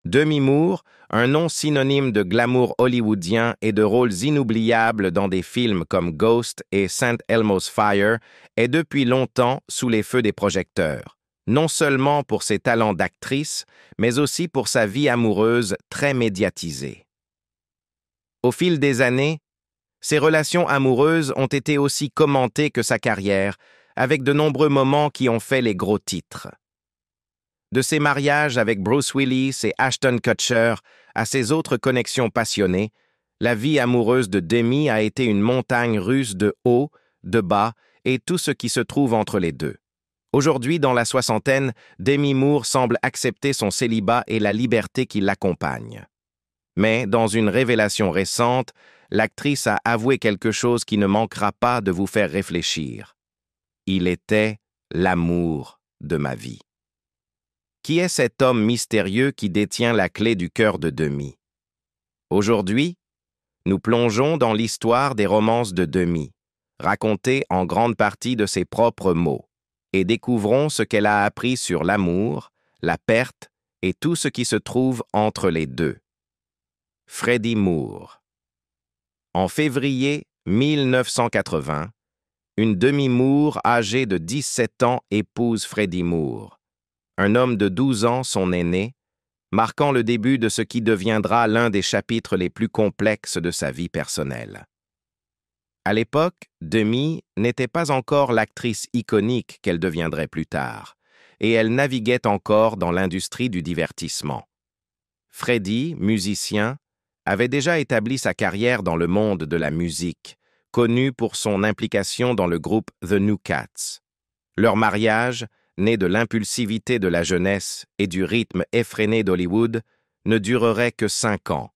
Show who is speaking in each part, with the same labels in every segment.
Speaker 1: Demi Moore, un nom synonyme de glamour hollywoodien et de rôles inoubliables dans des films comme Ghost et St. Elmo's Fire, est depuis longtemps sous les feux des projecteurs, non seulement pour ses talents d'actrice, mais aussi pour sa vie amoureuse très médiatisée. Au fil des années, ses relations amoureuses ont été aussi commentées que sa carrière, avec de nombreux moments qui ont fait les gros titres. De ses mariages avec Bruce Willis et Ashton Kutcher à ses autres connexions passionnées, la vie amoureuse de Demi a été une montagne russe de hauts, de bas et tout ce qui se trouve entre les deux. Aujourd'hui, dans la soixantaine, Demi Moore semble accepter son célibat et la liberté qui l'accompagne. Mais, dans une révélation récente, l'actrice a avoué quelque chose qui ne manquera pas de vous faire réfléchir. Il était l'amour de ma vie. Qui est cet homme mystérieux qui détient la clé du cœur de Demi? Aujourd'hui, nous plongeons dans l'histoire des romances de Demi, racontées en grande partie de ses propres mots, et découvrons ce qu'elle a appris sur l'amour, la perte et tout ce qui se trouve entre les deux. Freddie Moore. En février 1980, une Demi Moore âgée de 17 ans épouse Freddie Moore. Un homme de 12 ans, son aîné, marquant le début de ce qui deviendra l'un des chapitres les plus complexes de sa vie personnelle. À l'époque, Demi n'était pas encore l'actrice iconique qu'elle deviendrait plus tard, et elle naviguait encore dans l'industrie du divertissement. Freddie, musicien, avait déjà établi sa carrière dans le monde de la musique, connu pour son implication dans le groupe The New Cats. Leur mariage, né de l'impulsivité de la jeunesse et du rythme effréné d'Hollywood, ne durerait que 5 ans.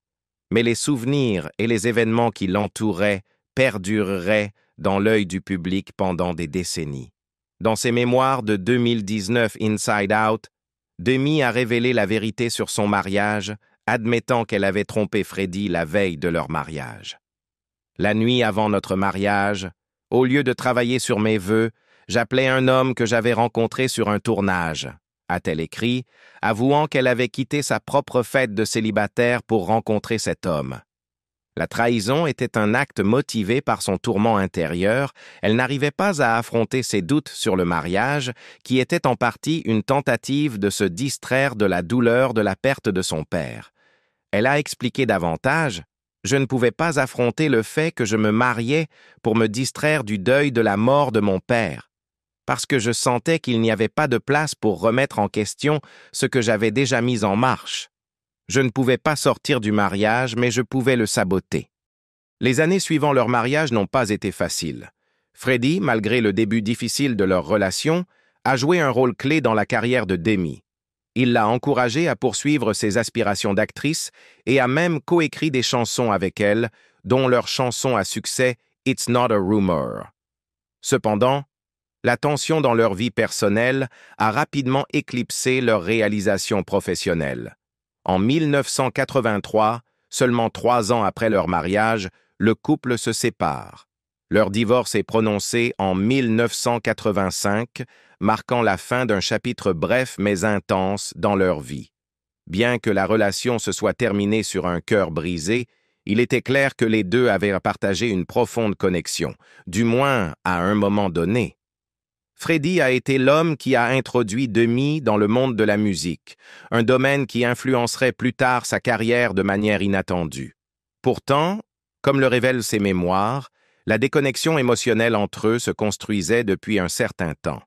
Speaker 1: Mais les souvenirs et les événements qui l'entouraient perdureraient dans l'œil du public pendant des décennies. Dans ses mémoires de 2019 Inside Out, Demi a révélé la vérité sur son mariage, admettant qu'elle avait trompé Freddie la veille de leur mariage. La nuit avant notre mariage, au lieu de travailler sur mes vœux, j'appelais un homme que j'avais rencontré sur un tournage, a-t-elle écrit, avouant qu'elle avait quitté sa propre fête de célibataire pour rencontrer cet homme. La trahison était un acte motivé par son tourment intérieur, elle n'arrivait pas à affronter ses doutes sur le mariage, qui était en partie une tentative de se distraire de la douleur de la perte de son père. Elle a expliqué davantage: « Je ne pouvais pas affronter le fait que je me mariais pour me distraire du deuil de la mort de mon père. Parce que je sentais qu'il n'y avait pas de place pour remettre en question ce que j'avais déjà mis en marche. Je ne pouvais pas sortir du mariage, mais je pouvais le saboter. » Les années suivant leur mariage n'ont pas été faciles. Freddie, malgré le début difficile de leur relation, a joué un rôle clé dans la carrière de Demi. Il l'a encouragée à poursuivre ses aspirations d'actrice et a même coécrit des chansons avec elle, dont leur chanson à succès « It's Not a Rumor ». Cependant, la tension dans leur vie personnelle a rapidement éclipsé leur réalisation professionnelle. En 1983, seulement 3 ans après leur mariage, le couple se sépare. Leur divorce est prononcé en 1985, marquant la fin d'un chapitre bref mais intense dans leur vie. Bien que la relation se soit terminée sur un cœur brisé, il était clair que les deux avaient partagé une profonde connexion, du moins à un moment donné. Freddie a été l'homme qui a introduit Demi dans le monde de la musique, un domaine qui influencerait plus tard sa carrière de manière inattendue. Pourtant, comme le révèlent ses mémoires, la déconnexion émotionnelle entre eux se construisait depuis un certain temps.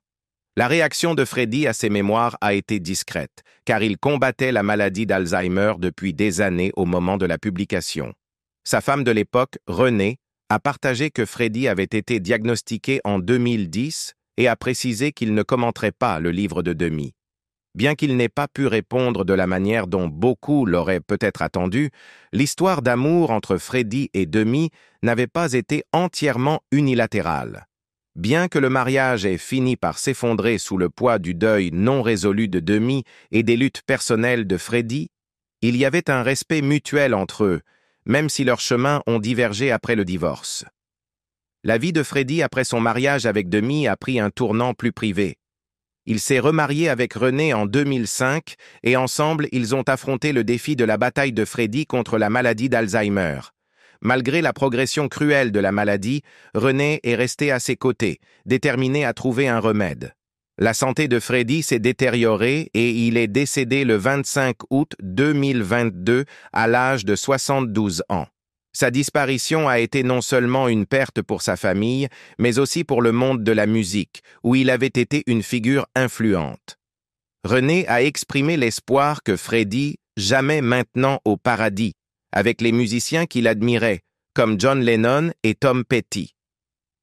Speaker 1: La réaction de Freddie à ses mémoires a été discrète, car il combattait la maladie d'Alzheimer depuis des années au moment de la publication. Sa femme de l'époque, Renée, a partagé que Freddie avait été diagnostiqué en 2010 et a précisé qu'il ne commenterait pas le livre de Demi. Bien qu'il n'ait pas pu répondre de la manière dont beaucoup l'auraient peut-être attendu, l'histoire d'amour entre Freddie et Demi n'avait pas été entièrement unilatérale. Bien que le mariage ait fini par s'effondrer sous le poids du deuil non résolu de Demi et des luttes personnelles de Freddie, il y avait un respect mutuel entre eux, même si leurs chemins ont divergé après le divorce. La vie de Freddie après son mariage avec Demi a pris un tournant plus privé. Il s'est remarié avec Renée en 2005 et ensemble, ils ont affronté le défi de la bataille de Freddie contre la maladie d'Alzheimer. Malgré la progression cruelle de la maladie, Renée est resté à ses côtés, déterminé à trouver un remède. La santé de Freddie s'est détériorée et il est décédé le 25 août 2022 à l'âge de 72 ans. Sa disparition a été non seulement une perte pour sa famille, mais aussi pour le monde de la musique, où il avait été une figure influente. Renée a exprimé l'espoir que Freddie, jamais maintenant au paradis, avec les musiciens qu'il admirait, comme John Lennon et Tom Petty.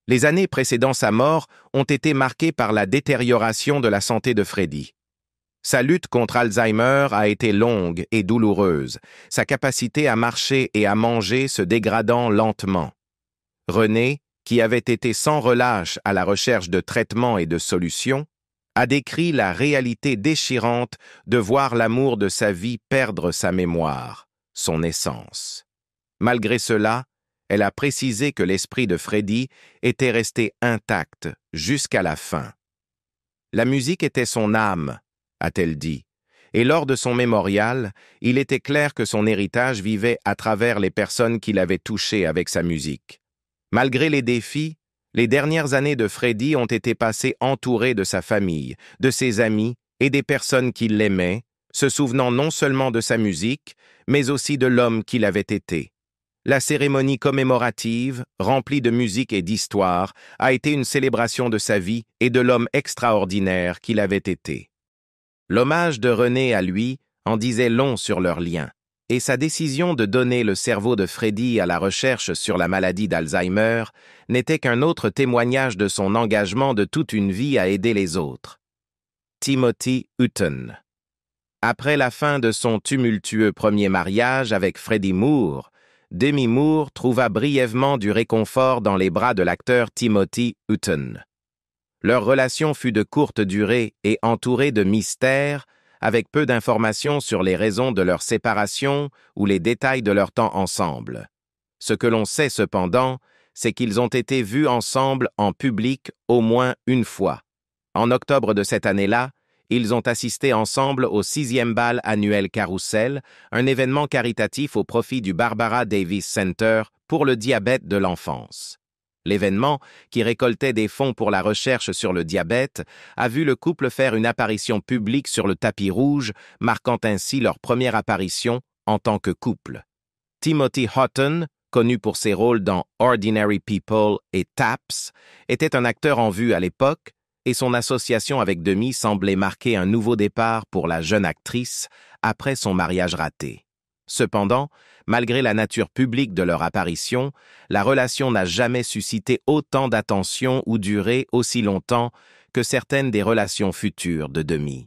Speaker 1: Les années précédant sa mort ont été marquées par la détérioration de la santé de Freddie. Sa lutte contre Alzheimer a été longue et douloureuse, sa capacité à marcher et à manger se dégradant lentement. Renée, qui avait été sans relâche à la recherche de traitements et de solutions, a décrit la réalité déchirante de voir l'amour de sa vie perdre sa mémoire, son essence. Malgré cela, elle a précisé que l'esprit de Freddie était resté intact jusqu'à la fin. La musique était son âme, a-t-elle dit, et lors de son mémorial, il était clair que son héritage vivait à travers les personnes qu'il avait touchées avec sa musique. Malgré les défis, les dernières années de Freddie ont été passées entourées de sa famille, de ses amis et des personnes qui l'aimaient, se souvenant non seulement de sa musique, mais aussi de l'homme qu'il avait été. La cérémonie commémorative, remplie de musique et d'histoire, a été une célébration de sa vie et de l'homme extraordinaire qu'il avait été. L'hommage de Renée à lui en disait long sur leur lien, et sa décision de donner le cerveau de Freddie à la recherche sur la maladie d'Alzheimer n'était qu'un autre témoignage de son engagement de toute une vie à aider les autres. Timothy Hutton. Après la fin de son tumultueux premier mariage avec Freddie Moore, Demi Moore trouva brièvement du réconfort dans les bras de l'acteur Timothy Hutton. Leur relation fut de courte durée et entourée de mystères, avec peu d'informations sur les raisons de leur séparation ou les détails de leur temps ensemble. Ce que l'on sait cependant, c'est qu'ils ont été vus ensemble en public au moins une fois. En octobre de cette année-là, ils ont assisté ensemble au 6e bal annuel Carousel, un événement caritatif au profit du Barbara Davis Center pour le diabète de l'enfance. L'événement, qui récoltait des fonds pour la recherche sur le diabète, a vu le couple faire une apparition publique sur le tapis rouge, marquant ainsi leur première apparition en tant que couple. Timothy Hutton, connu pour ses rôles dans Ordinary People et Taps, était un acteur en vue à l'époque, et son association avec Demi semblait marquer un nouveau départ pour la jeune actrice après son mariage raté. Cependant, malgré la nature publique de leur apparition, la relation n'a jamais suscité autant d'attention ou duré aussi longtemps que certaines des relations futures de Demi.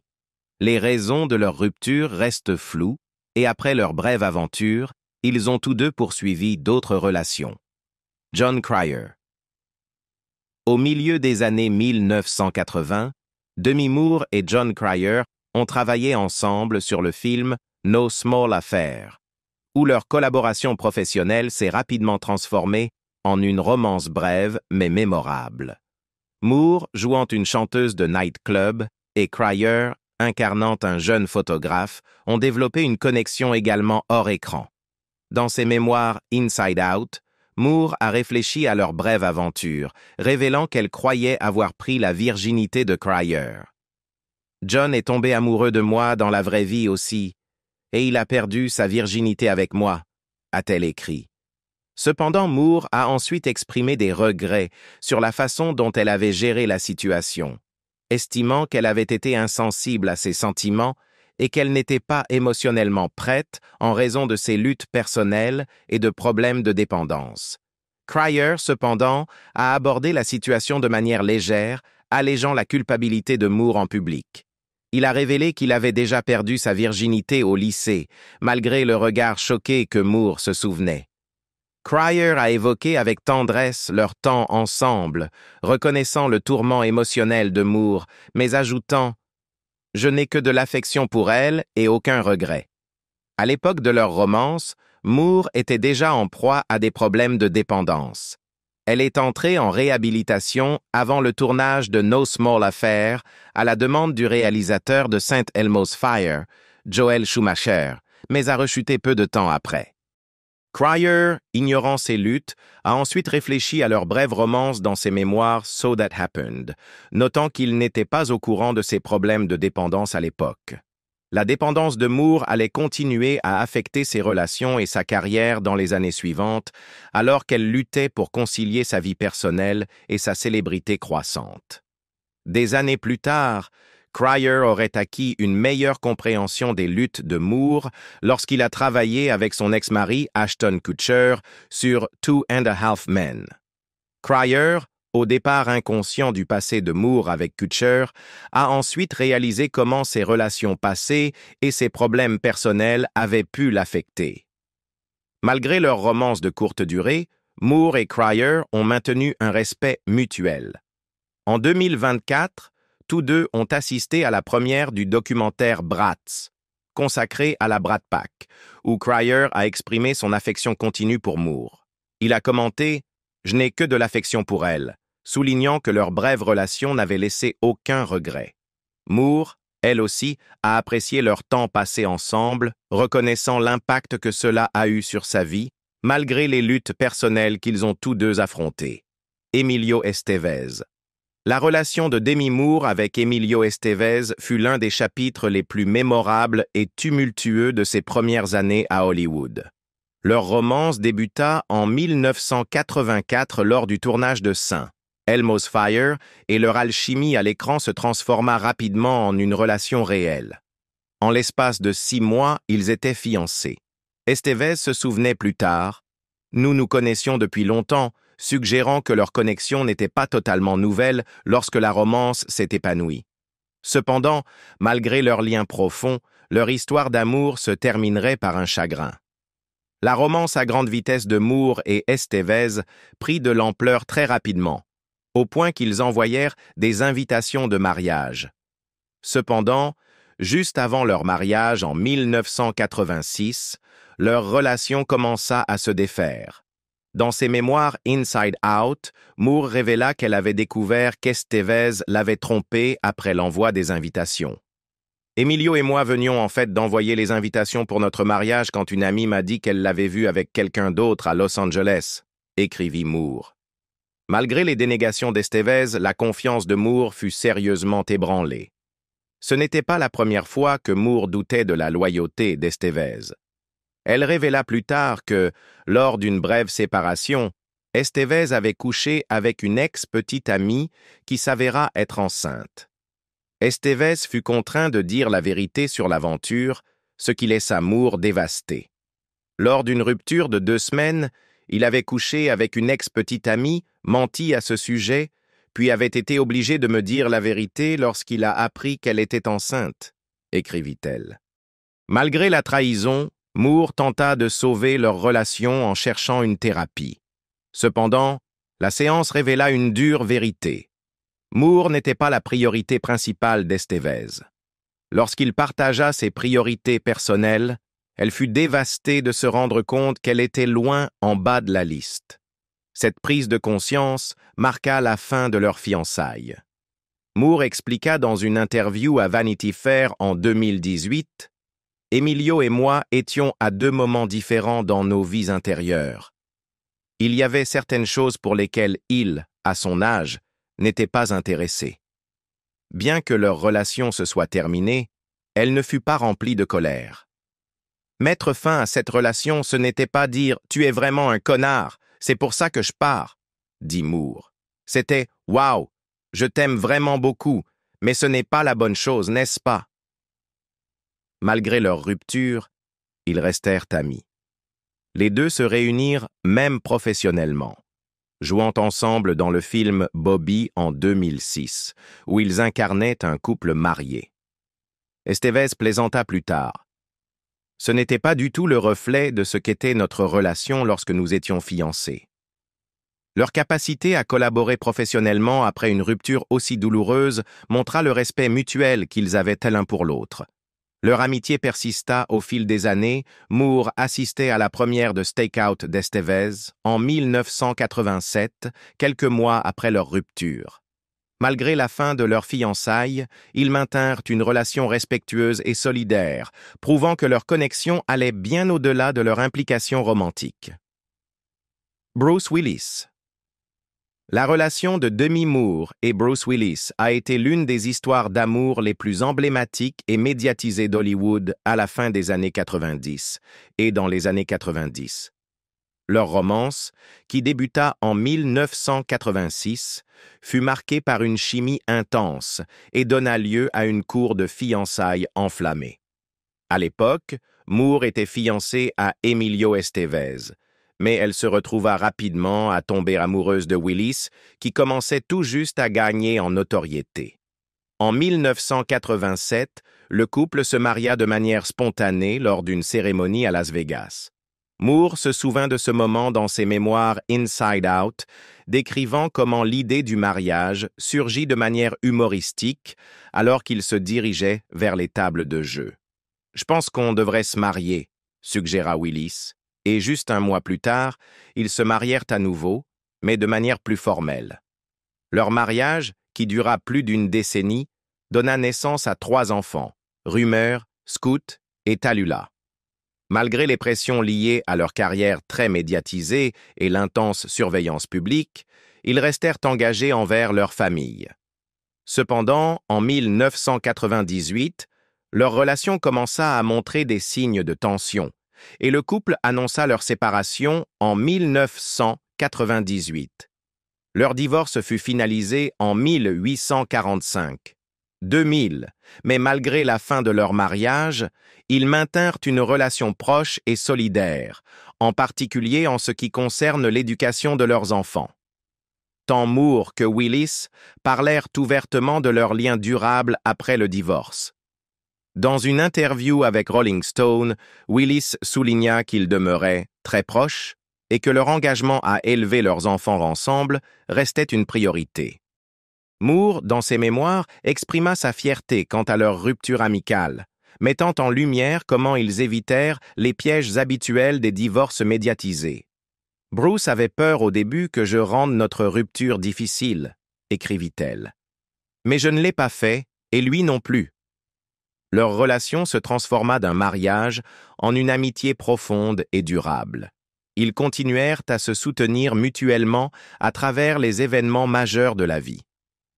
Speaker 1: Les raisons de leur rupture restent floues, et après leur brève aventure, ils ont tous deux poursuivi d'autres relations. Jon Cryer. Au milieu des années 1980, Demi Moore et Jon Cryer ont travaillé ensemble sur le film No Small Affair, où leur collaboration professionnelle s'est rapidement transformée en une romance brève mais mémorable. Moore jouant une chanteuse de nightclub et Cryer incarnant un jeune photographe ont développé une connexion également hors écran. Dans ses mémoires Inside Out, Moore a réfléchi à leur brève aventure, révélant qu'elle croyait avoir pris la virginité de Cryer. « John est tombé amoureux de moi dans la vraie vie aussi, et il a perdu sa virginité avec moi », a-t-elle écrit. Cependant, Moore a ensuite exprimé des regrets sur la façon dont elle avait géré la situation, estimant qu'elle avait été insensible à ses sentiments et qu'elle n'était pas émotionnellement prête en raison de ses luttes personnelles et de problèmes de dépendance. Cryer, cependant, a abordé la situation de manière légère, allégeant la culpabilité de Moore en public. Il a révélé qu'il avait déjà perdu sa virginité au lycée, malgré le regard choqué que Moore se souvenait. Cryer a évoqué avec tendresse leur temps ensemble, reconnaissant le tourment émotionnel de Moore, mais ajoutant « Je n'ai que de l'affection pour elle et aucun regret ». À l'époque de leur romance, Moore était déjà en proie à des problèmes de dépendance. Elle est entrée en réhabilitation avant le tournage de No Small Affair à la demande du réalisateur de St. Elmo's Fire, Joel Schumacher, mais a rechuté peu de temps après. Cryer, ignorant ces luttes, a ensuite réfléchi à leur brève romance dans ses mémoires So That Happened, notant qu'il n'était pas au courant de ses problèmes de dépendance à l'époque. La dépendance de Moore allait continuer à affecter ses relations et sa carrière dans les années suivantes, alors qu'elle luttait pour concilier sa vie personnelle et sa célébrité croissante. Des années plus tard, Cryer aurait acquis une meilleure compréhension des luttes de Moore lorsqu'il a travaillé avec son ex-mari Ashton Kutcher sur Two and a Half Men. Cryer, au départ inconscient du passé de Moore avec Kutcher, a ensuite réalisé comment ses relations passées et ses problèmes personnels avaient pu l'affecter. Malgré leur romance de courte durée, Moore et Cryer ont maintenu un respect mutuel. En 2024, tous deux ont assisté à la première du documentaire Bratz, consacré à la Brat Pack, où Cryer a exprimé son affection continue pour Moore. Il a commenté « Je n'ai que de l'affection pour elle », soulignant que leur brève relation n'avait laissé aucun regret. Moore, elle aussi, a apprécié leur temps passé ensemble, reconnaissant l'impact que cela a eu sur sa vie, malgré les luttes personnelles qu'ils ont tous deux affrontées. Emilio Estevez. La relation de Demi Moore avec Emilio Estevez fut l'un des chapitres les plus mémorables et tumultueux de ses premières années à Hollywood. Leur romance débuta en 1984 lors du tournage de St. Elmo's Fire et leur alchimie à l'écran se transforma rapidement en une relation réelle. En l'espace de 6 mois, ils étaient fiancés. Estevez se souvenait plus tard « Nous nous connaissions depuis longtemps », suggérant que leur connexion n'était pas totalement nouvelle lorsque la romance s'est épanouie. Cependant, malgré leur lien profond, leur histoire d'amour se terminerait par un chagrin. La romance à grande vitesse de Moore et Estevez prit de l'ampleur très rapidement, au point qu'ils envoyèrent des invitations de mariage. Cependant, juste avant leur mariage en 1986, leur relation commença à se défaire. Dans ses mémoires Inside Out, Moore révéla qu'elle avait découvert qu'Estevez l'avait trompée après l'envoi des invitations. « Emilio et moi venions en fait d'envoyer les invitations pour notre mariage quand une amie m'a dit qu'elle l'avait vu avec quelqu'un d'autre à Los Angeles », écrivit Moore. Malgré les dénégations d'Estevez, la confiance de Moore fut sérieusement ébranlée. Ce n'était pas la première fois que Moore doutait de la loyauté d'Estevez. Elle révéla plus tard que, lors d'une brève séparation, Estevez avait couché avec une ex-petite amie qui s'avéra être enceinte. Estevez fut contraint de dire la vérité sur l'aventure, ce qui laissa Moore dévasté. Lors d'une rupture de 2 semaines, il avait couché avec une ex-petite amie, menti à ce sujet, puis avait été obligé de me dire la vérité lorsqu'il a appris qu'elle était enceinte, écrivit-elle. Malgré la trahison, Moore tenta de sauver leur relation en cherchant une thérapie. Cependant, la séance révéla une dure vérité. Moore n'était pas la priorité principale d'Estevez. Lorsqu'il partagea ses priorités personnelles, elle fut dévastée de se rendre compte qu'elle était loin en bas de la liste. Cette prise de conscience marqua la fin de leurs fiançailles. Moore expliqua dans une interview à Vanity Fair en 2018 « Emilio et moi étions à 2 moments différents dans nos vies intérieures. Il y avait certaines choses pour lesquelles il, à son âge, n'était pas intéressé. Bien que leur relation se soit terminée, elle ne fut pas remplie de colère. Mettre fin à cette relation, ce n'était pas dire « tu es vraiment un connard, c'est pour ça que je pars », dit Moore. C'était « wow, je t'aime vraiment beaucoup, mais ce n'est pas la bonne chose, n'est-ce pas ?» Malgré leur rupture, ils restèrent amis. Les deux se réunirent même professionnellement, jouant ensemble dans le film Bobby en 2006, où ils incarnaient un couple marié. Estevez plaisanta plus tard. Ce n'était pas du tout le reflet de ce qu'était notre relation lorsque nous étions fiancés. Leur capacité à collaborer professionnellement après une rupture aussi douloureuse montra le respect mutuel qu'ils avaient l'un pour l'autre. Leur amitié persista au fil des années. Moore assistait à la première de Stakeout d'Estevez en 1987, quelques mois après leur rupture. Malgré la fin de leur fiançailles, ils maintinrent une relation respectueuse et solidaire, prouvant que leur connexion allait bien au-delà de leur implication romantique. Bruce Willis. La relation de Demi Moore et Bruce Willis a été l'une des histoires d'amour les plus emblématiques et médiatisées d'Hollywood à la fin des années 90 et dans les années 90. Leur romance, qui débuta en 1986, fut marquée par une chimie intense et donna lieu à une cour de fiançailles enflammée. À l'époque, Moore était fiancée à Emilio Estevez, mais elle se retrouva rapidement à tomber amoureuse de Willis, qui commençait tout juste à gagner en notoriété. En 1987, le couple se maria de manière spontanée lors d'une cérémonie à Las Vegas. Moore se souvint de ce moment dans ses mémoires Inside Out, décrivant comment l'idée du mariage surgit de manière humoristique alors qu'ils se dirigeaient vers les tables de jeu. « Je pense qu'on devrait se marier », suggéra Willis, et juste un mois plus tard, ils se marièrent à nouveau, mais de manière plus formelle. Leur mariage, qui dura plus d'une décennie, donna naissance à 3 enfants, Rumeur, Scoot et Tallulah. Malgré les pressions liées à leur carrière très médiatisée et l'intense surveillance publique, ils restèrent engagés envers leur famille. Cependant, en 1998, leur relation commença à montrer des signes de tension, et le couple annonça leur séparation en 1998. Leur divorce fut finalisé en 1845. 2000, mais malgré la fin de leur mariage, ils maintinrent une relation proche et solidaire, en particulier en ce qui concerne l'éducation de leurs enfants. Tant Moore que Willis parlèrent ouvertement de leur lien durable après le divorce. Dans une interview avec Rolling Stone, Willis souligna qu'ils demeuraient très proches et que leur engagement à élever leurs enfants ensemble restait une priorité. Moore, dans ses mémoires, exprima sa fierté quant à leur rupture amicale, mettant en lumière comment ils évitèrent les pièges habituels des divorces médiatisés. « Bruce avait peur au début que je rende notre rupture difficile », écrivit-elle. « Mais je ne l'ai pas fait, et lui non plus. » Leur relation se transforma d'un mariage en une amitié profonde et durable. Ils continuèrent à se soutenir mutuellement à travers les événements majeurs de la vie.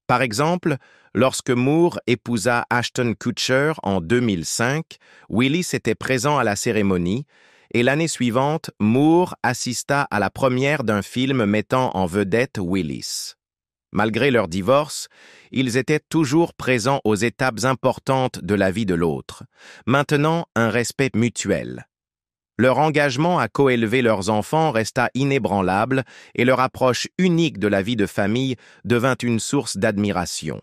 Speaker 1: Par exemple, lorsque Moore épousa Ashton Kutcher en 2005, Willis était présent à la cérémonie et l'année suivante, Moore assista à la première d'un film mettant en vedette Willis. Malgré leur divorce, ils étaient toujours présents aux étapes importantes de la vie de l'autre, maintenant un respect mutuel. Leur engagement à coélever leurs enfants resta inébranlable et leur approche unique de la vie de famille devint une source d'admiration.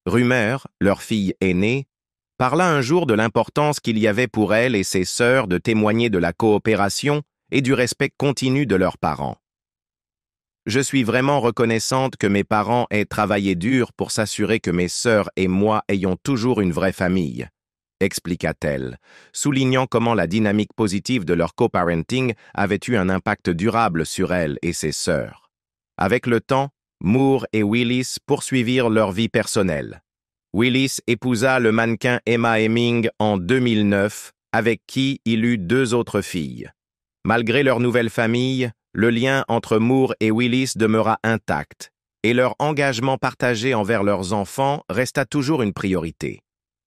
Speaker 1: Rumeur, leur fille aînée, parla un jour de l'importance qu'il y avait pour elle et ses sœurs de témoigner de la coopération et du respect continu de leurs parents. « Je suis vraiment reconnaissante que mes parents aient travaillé dur pour s'assurer que mes sœurs et moi ayons toujours une vraie famille », expliqua-t-elle, soulignant comment la dynamique positive de leur coparenting avait eu un impact durable sur elle et ses sœurs. Avec le temps, Moore et Willis poursuivirent leur vie personnelle. Willis épousa le mannequin Emma Heming en 2009, avec qui il eut 2 autres filles. Malgré leur nouvelle famille, le lien entre Moore et Willis demeura intact, et leur engagement partagé envers leurs enfants resta toujours une priorité.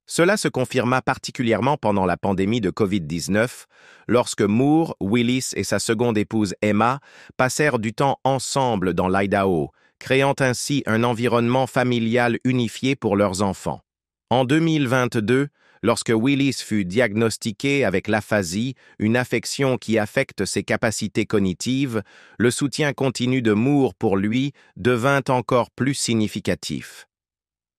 Speaker 1: Cela se confirma particulièrement pendant la pandémie de Covid-19, lorsque Moore, Willis et sa seconde épouse Emma passèrent du temps ensemble dans l'Idaho, créant ainsi un environnement familial unifié pour leurs enfants. En 2022, lorsque Willis fut diagnostiqué avec l'aphasie, une affection qui affecte ses capacités cognitives, le soutien continu de Moore pour lui devint encore plus significatif.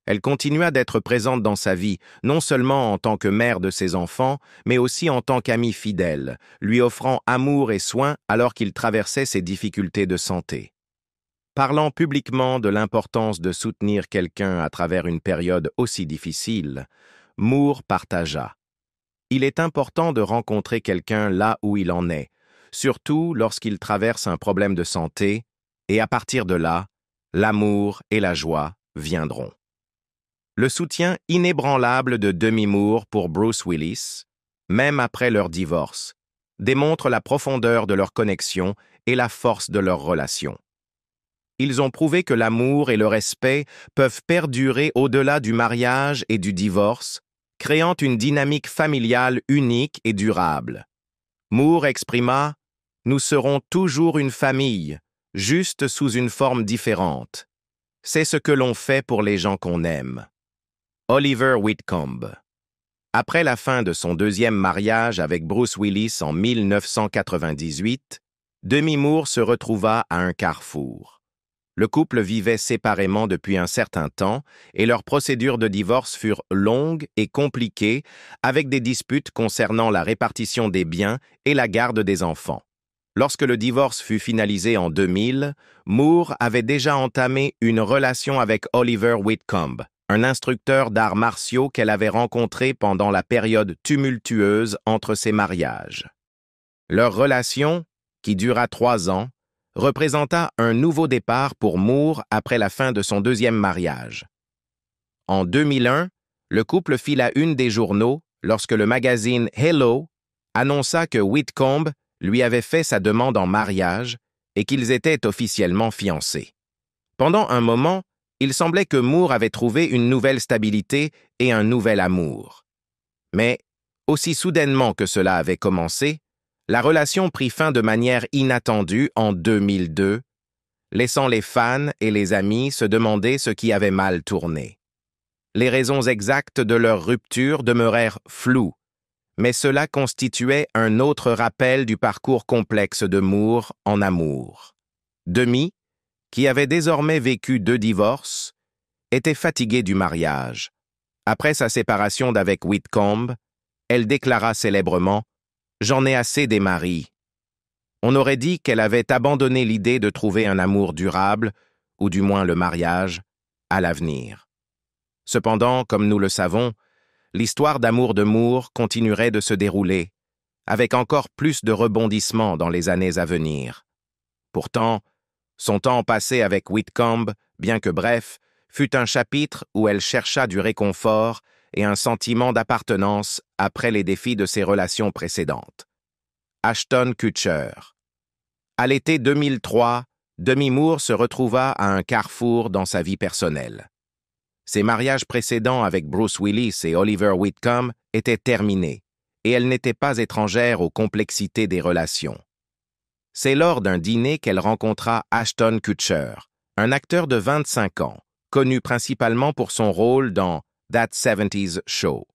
Speaker 1: Elle continua d'être présente dans sa vie, non seulement en tant que mère de ses enfants, mais aussi en tant qu'amie fidèle, lui offrant amour et soins alors qu'il traversait ses difficultés de santé. Parlant publiquement de l'importance de soutenir quelqu'un à travers une période aussi difficile, Moore partagea. Il est important de rencontrer quelqu'un là où il en est, surtout lorsqu'il traverse un problème de santé, et à partir de là, l'amour et la joie viendront. Le soutien inébranlable de Demi Moore pour Bruce Willis, même après leur divorce, démontre la profondeur de leur connexion et la force de leur relation. Ils ont prouvé que l'amour et le respect peuvent perdurer au-delà du mariage et du divorce, créant une dynamique familiale unique et durable. Moore exprima « Nous serons toujours une famille, juste sous une forme différente. C'est ce que l'on fait pour les gens qu'on aime. » Oliver Whitcomb. Après la fin de son deuxième mariage avec Bruce Willis en 1998, Demi Moore se retrouva à un carrefour. Le couple vivait séparément depuis un certain temps et leurs procédures de divorce furent longues et compliquées avec des disputes concernant la répartition des biens et la garde des enfants. Lorsque le divorce fut finalisé en 2000, Moore avait déjà entamé une relation avec Oliver Whitcomb, un instructeur d'arts martiaux qu'elle avait rencontré pendant la période tumultueuse entre ses mariages. Leur relation, qui dura 3 ans, représenta un nouveau départ pour Moore après la fin de son deuxième mariage. En 2001, le couple fit la une des journaux lorsque le magazine Hello annonça que Whitcomb lui avait fait sa demande en mariage et qu'ils étaient officiellement fiancés. Pendant un moment, il semblait que Moore avait trouvé une nouvelle stabilité et un nouvel amour. Mais, aussi soudainement que cela avait commencé, la relation prit fin de manière inattendue en 2002, laissant les fans et les amis se demander ce qui avait mal tourné. Les raisons exactes de leur rupture demeurèrent floues, mais cela constituait un autre rappel du parcours complexe de Moore en amour. Demi, qui avait désormais vécu 2 divorces, était fatiguée du mariage. Après sa séparation d'avec Whitcomb, elle déclara célèbrement « J'en ai assez des maris ». On aurait dit qu'elle avait abandonné l'idée de trouver un amour durable, ou du moins le mariage, à l'avenir. Cependant, comme nous le savons, l'histoire d'amour de Moore continuerait de se dérouler, avec encore plus de rebondissements dans les années à venir. Pourtant, son temps passé avec Whitcomb, bien que bref, fut un chapitre où elle chercha du réconfort et un sentiment d'appartenance après les défis de ses relations précédentes. Ashton Kutcher. À l'été 2003, Demi Moore se retrouva à un carrefour dans sa vie personnelle. Ses mariages précédents avec Bruce Willis et Oliver Whitcomb étaient terminés, et elle n'était pas étrangère aux complexités des relations. C'est lors d'un dîner qu'elle rencontra Ashton Kutcher, un acteur de 25 ans, connu principalement pour son rôle dans That 70's Show.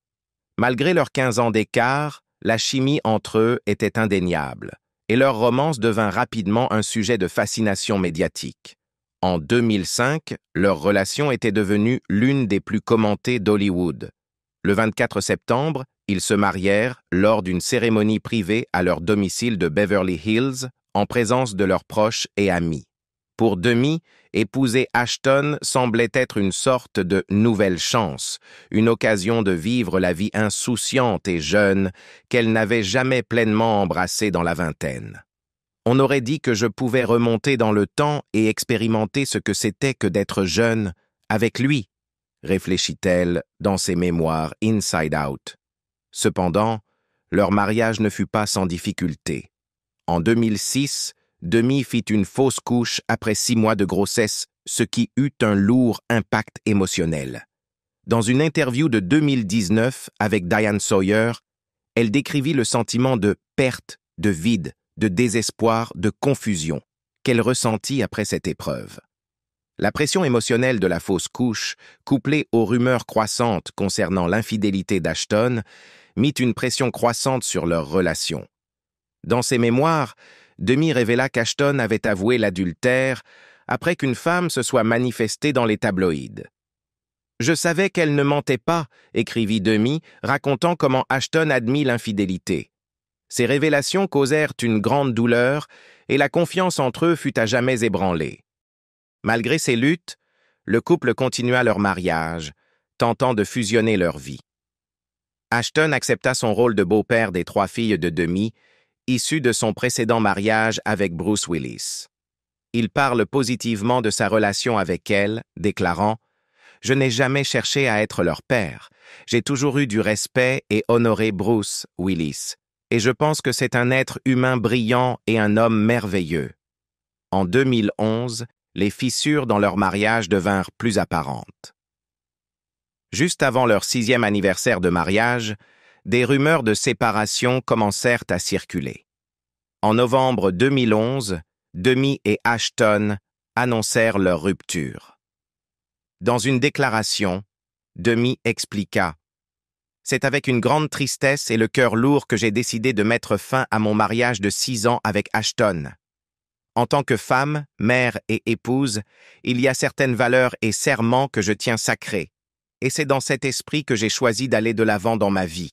Speaker 1: Malgré leurs 15 ans d'écart, la chimie entre eux était indéniable, et leur romance devint rapidement un sujet de fascination médiatique. En 2005, leur relation était devenue l'une des plus commentées d'Hollywood. Le 24 septembre, ils se marièrent lors d'une cérémonie privée à leur domicile de Beverly Hills, en présence de leurs proches et amis. Pour Demi, épouser Ashton semblait être une sorte de nouvelle chance, une occasion de vivre la vie insouciante et jeune qu'elle n'avait jamais pleinement embrassée dans la vingtaine. On aurait dit que je pouvais remonter dans le temps et expérimenter ce que c'était que d'être jeune avec lui, réfléchit-elle dans ses mémoires Inside Out. Cependant, leur mariage ne fut pas sans difficulté. En 2006, Demi fit une fausse couche après 6 mois de grossesse, ce qui eut un lourd impact émotionnel. Dans une interview de 2019 avec Diane Sawyer, elle décrivit le sentiment de perte, de vide, de désespoir, de confusion qu'elle ressentit après cette épreuve. La pression émotionnelle de la fausse couche, couplée aux rumeurs croissantes concernant l'infidélité d'Ashton, mit une pression croissante sur leur relation. Dans ses mémoires, Demi révéla qu'Ashton avait avoué l'adultère après qu'une femme se soit manifestée dans les tabloïds. « Je savais qu'elle ne mentait pas », écrivit Demi, racontant comment Ashton admit l'infidélité. Ces révélations causèrent une grande douleur et la confiance entre eux fut à jamais ébranlée. Malgré ces luttes, le couple continua leur mariage, tentant de fusionner leurs vies. Ashton accepta son rôle de beau-père des 3 filles de Demi, issues de son précédent mariage avec Bruce Willis. Il parle positivement de sa relation avec elles, déclarant « Je n'ai jamais cherché à être leur père. J'ai toujours eu du respect et honoré Bruce Willis. Et je pense que c'est un être humain brillant et un homme merveilleux. » En 2011, les fissures dans leur mariage devinrent plus apparentes. Juste avant leur 6e anniversaire de mariage, des rumeurs de séparation commencèrent à circuler. En novembre 2011, Demi et Ashton annoncèrent leur rupture. Dans une déclaration, Demi expliqua « C'est avec une grande tristesse et le cœur lourd que j'ai décidé de mettre fin à mon mariage de 6 ans avec Ashton. En tant que femme, mère et épouse, il y a certaines valeurs et serments que je tiens sacrés, et c'est dans cet esprit que j'ai choisi d'aller de l'avant dans ma vie. »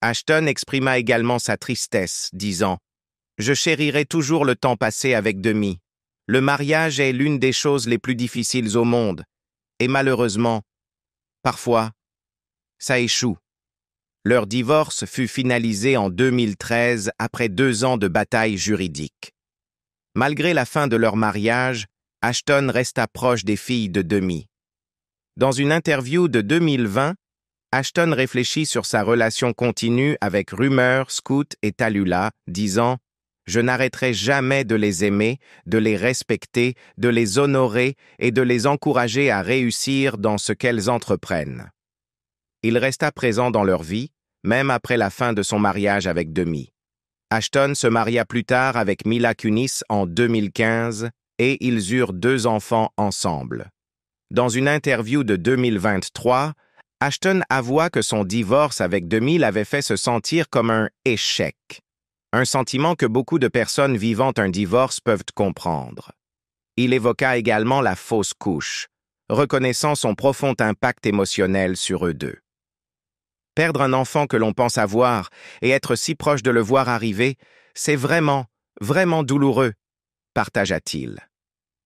Speaker 1: Ashton exprima également sa tristesse, disant « Je chérirai toujours le temps passé avec Demi. Le mariage est l'une des choses les plus difficiles au monde, et malheureusement, parfois, ça échoue. » Leur divorce fut finalisé en 2013 après 2 ans de bataille juridique. Malgré la fin de leur mariage, Ashton resta proche des filles de Demi. Dans une interview de 2020, Ashton réfléchit sur sa relation continue avec Rumeur, Scoot et Tallulah, disant « Je n'arrêterai jamais de les aimer, de les respecter, de les honorer et de les encourager à réussir dans ce qu'elles entreprennent. » Il resta présent dans leur vie, même après la fin de son mariage avec Demi. Ashton se maria plus tard avec Mila Kunis en 2015 et ils eurent 2 enfants ensemble. Dans une interview de 2023, Ashton avoua que son divorce avec Demi l'avait fait se sentir comme un échec, un sentiment que beaucoup de personnes vivant un divorce peuvent comprendre. Il évoqua également la fausse couche, reconnaissant son profond impact émotionnel sur eux deux. Perdre un enfant que l'on pense avoir et être si proche de le voir arriver, c'est vraiment, vraiment douloureux, partagea-t-il.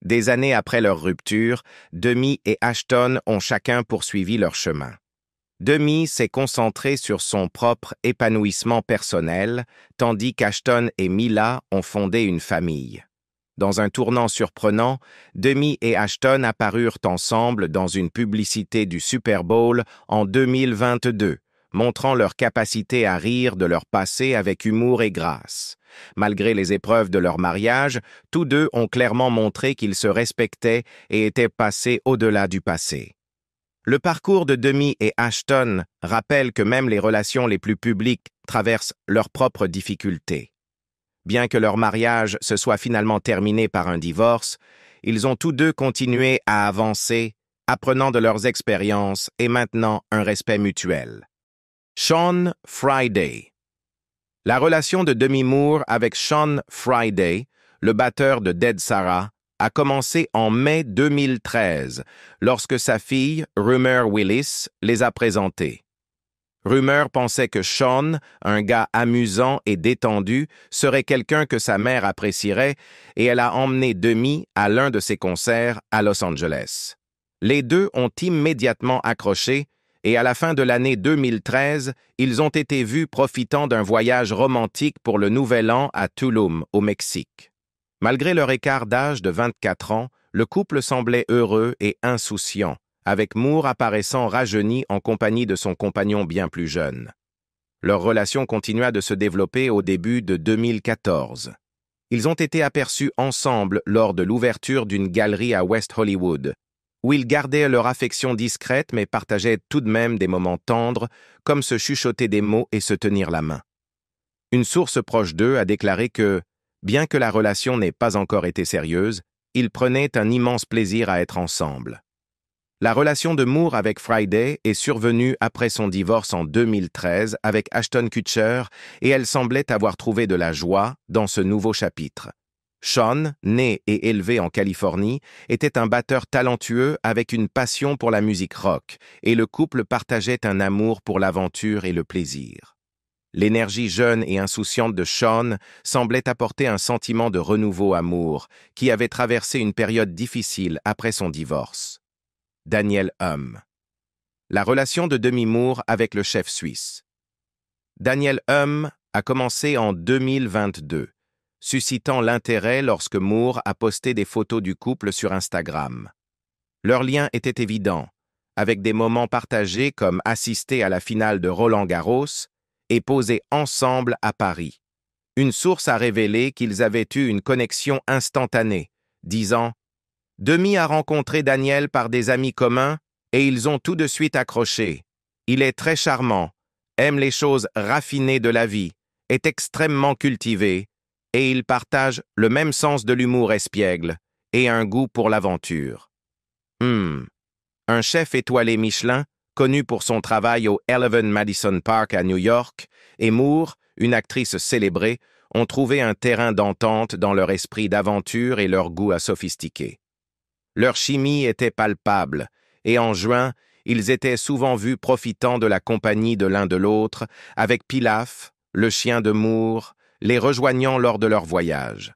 Speaker 1: Des années après leur rupture, Demi et Ashton ont chacun poursuivi leur chemin. Demi s'est concentré sur son propre épanouissement personnel, tandis qu'Ashton et Mila ont fondé une famille. Dans un tournant surprenant, Demi et Ashton apparurent ensemble dans une publicité du Super Bowl en 2022, montrant leur capacité à rire de leur passé avec humour et grâce. Malgré les épreuves de leur mariage, tous deux ont clairement montré qu'ils se respectaient et étaient passés au-delà du passé. Le parcours de Demi et Ashton rappelle que même les relations les plus publiques traversent leurs propres difficultés. Bien que leur mariage se soit finalement terminé par un divorce, ils ont tous deux continué à avancer, apprenant de leurs expériences et maintenant un respect mutuel. Sean Friday. La relation de Demi Moore avec Sean Friday, le batteur de Dead Sarah, a commencé en mai 2013, lorsque sa fille, Rumeur Willis, les a présentés. Rumeur pensait que Sean, un gars amusant et détendu, serait quelqu'un que sa mère apprécierait et elle a emmené Demi à l'un de ses concerts à Los Angeles. Les deux ont immédiatement accroché et à la fin de l'année 2013, ils ont été vus profitant d'un voyage romantique pour le Nouvel An à Tulum, au Mexique. Malgré leur écart d'âge de 24 ans, le couple semblait heureux et insouciant, avec Moore apparaissant rajeuni en compagnie de son compagnon bien plus jeune. Leur relation continua de se développer au début de 2014. Ils ont été aperçus ensemble lors de l'ouverture d'une galerie à West Hollywood, où ils gardaient leur affection discrète mais partageaient tout de même des moments tendres, comme se chuchoter des mots et se tenir la main. Une source proche d'eux a déclaré que, bien que la relation n'ait pas encore été sérieuse, ils prenaient un immense plaisir à être ensemble. La relation de Moore avec Friday est survenue après son divorce en 2013 avec Ashton Kutcher et elle semblait avoir trouvé de la joie dans ce nouveau chapitre. Sean, né et élevé en Californie, était un batteur talentueux avec une passion pour la musique rock et le couple partageait un amour pour l'aventure et le plaisir. L'énergie jeune et insouciante de Sean semblait apporter un sentiment de renouveau à Moore, qui avait traversé une période difficile après son divorce. Daniel Humm. La relation de Demi Moore avec le chef suisse. Daniel a commencé en 2022, suscitant l'intérêt lorsque Moore a posté des photos du couple sur Instagram. Leur lien était évident, avec des moments partagés comme assister à la finale de Roland-Garros et poser ensemble à Paris. Une source a révélé qu'ils avaient eu une connexion instantanée, disant « Demi a rencontré Daniel par des amis communs et ils ont tout de suite accroché. Il est très charmant, aime les choses raffinées de la vie, est extrêmement cultivé et il partage le même sens de l'humour espiègle et un goût pour l'aventure. » Un chef étoilé Michelin, connu pour son travail au Eleven Madison Park à New York, et Moore, une actrice célébrée, ont trouvé un terrain d'entente dans leur esprit d'aventure et leur goût à sophistiquer. Leur chimie était palpable, et en juin, ils étaient souvent vus profitant de la compagnie de l'un de l'autre, avec Pilaf, le chien de Moore, les rejoignant lors de leur voyage.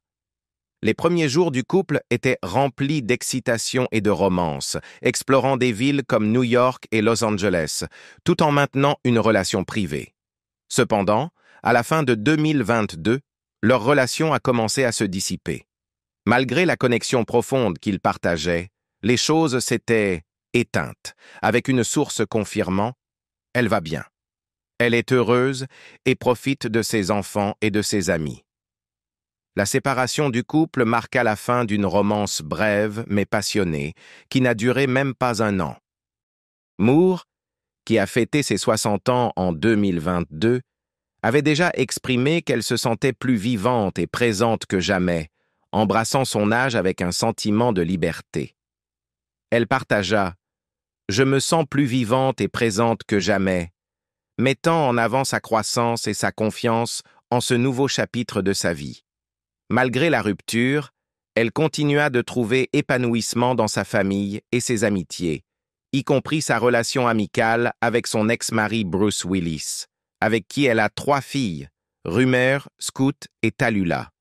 Speaker 1: Les premiers jours du couple étaient remplis d'excitation et de romance, explorant des villes comme New York et Los Angeles, tout en maintenant une relation privée. Cependant, à la fin de 2022, leur relation a commencé à se dissiper. Malgré la connexion profonde qu'ils partageaient, les choses s'étaient éteintes, avec une source confirmant « Elle va bien. Elle est heureuse et profite de ses enfants et de ses amis. » La séparation du couple marqua la fin d'une romance brève mais passionnée, qui n'a duré même pas un an. Moore, qui a fêté ses 60 ans en 2022, avait déjà exprimé qu'elle se sentait plus vivante et présente que jamais, embrassant son âge avec un sentiment de liberté. Elle partagea « Je me sens plus vivante et présente que jamais », mettant en avant sa croissance et sa confiance en ce nouveau chapitre de sa vie. Malgré la rupture, elle continua de trouver épanouissement dans sa famille et ses amitiés, y compris sa relation amicale avec son ex-mari Bruce Willis, avec qui elle a 3 filles, Rumer, Scoot et Tallulah.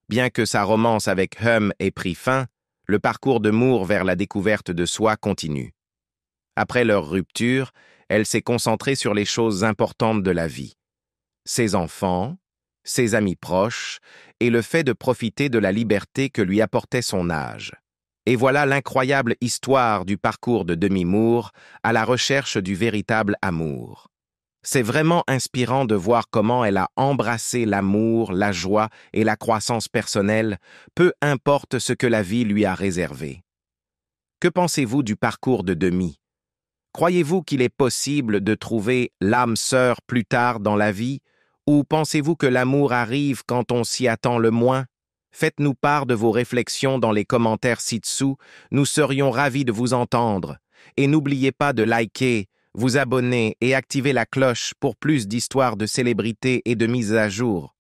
Speaker 1: Bien que sa romance avec ait pris fin, le parcours de Moore vers la découverte de soi continue. Après leur rupture, elle s'est concentrée sur les choses importantes de la vie. Ses enfants, ses amis proches et le fait de profiter de la liberté que lui apportait son âge. Et voilà l'incroyable histoire du parcours de Demi Moore à la recherche du véritable amour. C'est vraiment inspirant de voir comment elle a embrassé l'amour, la joie et la croissance personnelle, peu importe ce que la vie lui a réservé. Que pensez-vous du parcours de Demi? Croyez-vous qu'il est possible de trouver l'âme sœur plus tard dans la vie? Ou pensez-vous que l'amour arrive quand on s'y attend le moins? Faites-nous part de vos réflexions dans les commentaires ci-dessous, nous serions ravis de vous entendre. Et n'oubliez pas de liker, vous abonner et activer la cloche pour plus d'histoires de célébrités et de mises à jour.